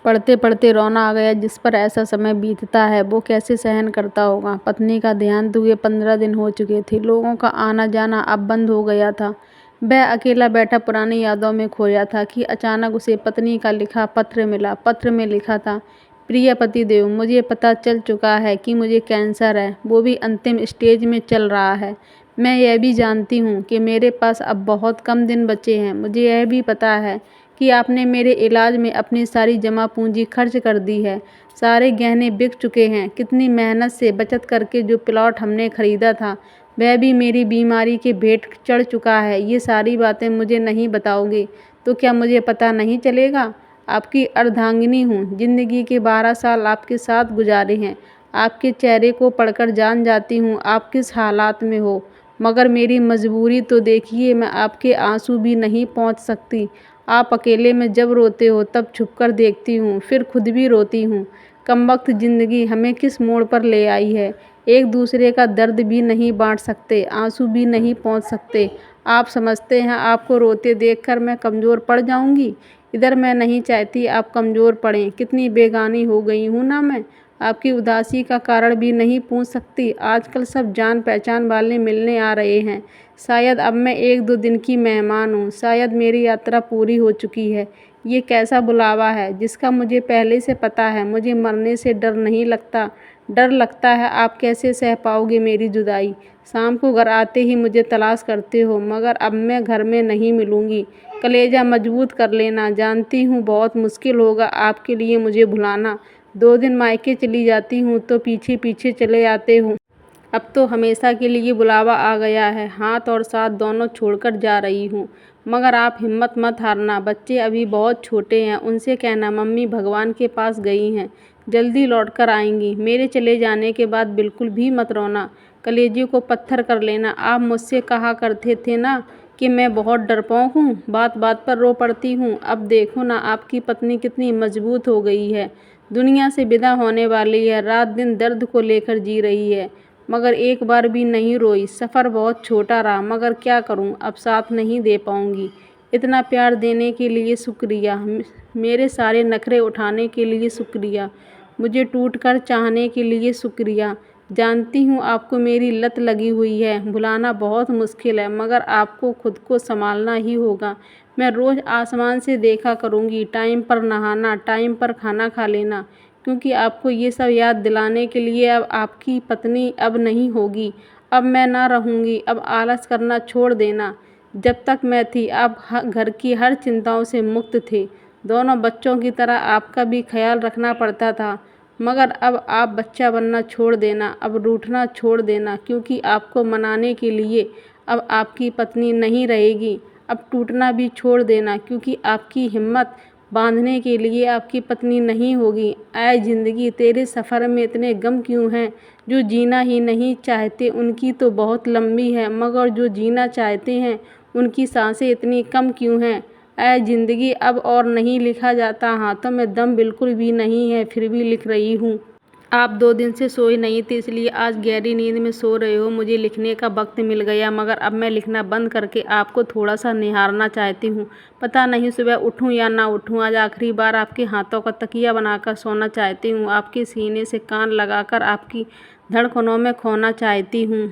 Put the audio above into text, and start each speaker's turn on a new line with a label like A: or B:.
A: पढ़ते पढ़ते रोना आ गया। जिस पर ऐसा समय बीतता है वो कैसे सहन करता होगा। पत्नी का देहांत हुए 15 दिन हो चुके थे। लोगों का आना जाना अब बंद हो गया था। वह अकेला बैठा पुरानी यादों में खोया था कि अचानक उसे पत्नी का लिखा पत्र मिला। पत्र में लिखा था, प्रिय पतिदेव, मुझे पता चल चुका है कि मुझे कैंसर है, वो भी अंतिम स्टेज में चल रहा है। मैं यह भी जानती हूँ कि मेरे पास अब बहुत कम दिन बचे हैं। मुझे यह भी पता है कि आपने मेरे इलाज में अपनी सारी जमा पूंजी खर्च कर दी है। सारे गहने बिक चुके हैं। कितनी मेहनत से बचत करके जो प्लॉट हमने खरीदा था वह भी मेरी बीमारी के भेंट चढ़ चुका है। ये सारी बातें मुझे नहीं बताओगे तो क्या मुझे पता नहीं चलेगा? आपकी अर्धांगिनी हूँ। जिंदगी के 12 साल आपके साथ गुजारे हैं। आपके चेहरे को पढ़कर जान जाती हूँ आप किस हालात में हो। मगर मेरी मजबूरी तो देखिए, मैं आपके आंसू भी नहीं पहुँच सकती। आप अकेले में जब रोते हो तब छुपकर देखती हूँ, फिर खुद भी रोती हूँ। कमबख्त ज़िंदगी हमें किस मोड़ पर ले आई है। एक दूसरे का दर्द भी नहीं बांट सकते, आंसू भी नहीं पहुँच सकते। आप समझते हैं आपको रोते देखकर मैं कमज़ोर पड़ जाऊँगी? इधर मैं नहीं चाहती आप कमज़ोर पड़ें। कितनी बेगानी हो गई हूँ ना मैं। आपकी उदासी का कारण भी नहीं पूछ सकती। आजकल सब जान पहचान वाले मिलने आ रहे हैं। शायद अब मैं 1-2 दिन की मेहमान हूँ। शायद मेरी यात्रा पूरी हो चुकी है। ये कैसा बुलावा है जिसका मुझे पहले से पता है। मुझे मरने से डर नहीं लगता। डर लगता है आप कैसे सह पाओगे मेरी जुदाई। शाम को घर आते ही मुझे तलाश करते हो, मगर अब मैं घर में नहीं मिलूँगी। कलेजा मजबूत कर लेना। जानती हूँ बहुत मुश्किल होगा आपके लिए मुझे भुलाना। 2 दिन मायके चली जाती हूँ तो पीछे पीछे चले आते हो। अब तो हमेशा के लिए बुलावा आ गया है। हाथ और साथ दोनों छोड़कर जा रही हूँ। मगर आप हिम्मत मत हारना। बच्चे अभी बहुत छोटे हैं। उनसे कहना मम्मी भगवान के पास गई हैं, जल्दी लौट कर आएंगी। मेरे चले जाने के बाद बिल्कुल भी मत रोना। कलेजे को पत्थर कर लेना। आप मुझसे कहा करते थे ना कि मैं बहुत डरपोक हूँ, बात बात पर रो पड़ती हूँ। अब देखो ना आपकी पत्नी कितनी मजबूत हो गई है। दुनिया से विदा होने वाली है। रात दिन दर्द को लेकर जी रही है, मगर एक बार भी नहीं रोई। सफ़र बहुत छोटा रहा, मगर क्या करूं, अब साथ नहीं दे पाऊंगी। इतना प्यार देने के लिए शुक्रिया। मेरे सारे नखरे उठाने के लिए शुक्रिया। मुझे टूटकर चाहने के लिए शुक्रिया। जानती हूँ आपको मेरी लत लगी हुई है। भुलाना बहुत मुश्किल है, मगर आपको खुद को संभालना ही होगा। मैं रोज़ आसमान से देखा करूँगी। टाइम पर नहाना, टाइम पर खाना खा लेना, क्योंकि आपको ये सब याद दिलाने के लिए अब आपकी पत्नी अब नहीं होगी। अब मैं ना रहूँगी। अब आलस करना छोड़ देना। जब तक मैं थी आप घर की हर चिंताओं से मुक्त थे। दोनों बच्चों की तरह आपका भी ख्याल रखना पड़ता था। मगर अब आप बच्चा बनना छोड़ देना। अब रूठना छोड़ देना, क्योंकि आपको मनाने के लिए अब आपकी पत्नी नहीं रहेगी। अब टूटना भी छोड़ देना, क्योंकि आपकी हिम्मत बांधने के लिए आपकी पत्नी नहीं होगी। ऐ ज़िंदगी, तेरे सफ़र में इतने गम क्यों हैं? जो जीना ही नहीं चाहते उनकी तो बहुत लंबी है, मगर जो जीना चाहते हैं उनकी सांसें इतनी कम क्यों हैं? ऐ ज़िंदगी, अब और नहीं लिखा जाता। हाथों में दम बिल्कुल भी नहीं है, फिर भी लिख रही हूँ। आप 2 दिन से सोए नहीं थे, इसलिए आज गहरी नींद में सो रहे हो। मुझे लिखने का वक्त मिल गया, मगर अब मैं लिखना बंद करके आपको थोड़ा सा निहारना चाहती हूँ। पता नहीं सुबह उठूँ या ना उठूँ। आज आखिरी बार आपके हाथों का तकिया बनाकर सोना चाहती हूँ। आपके सीने से कान लगाकर आपकी धड़कनों में खोना चाहती हूँ।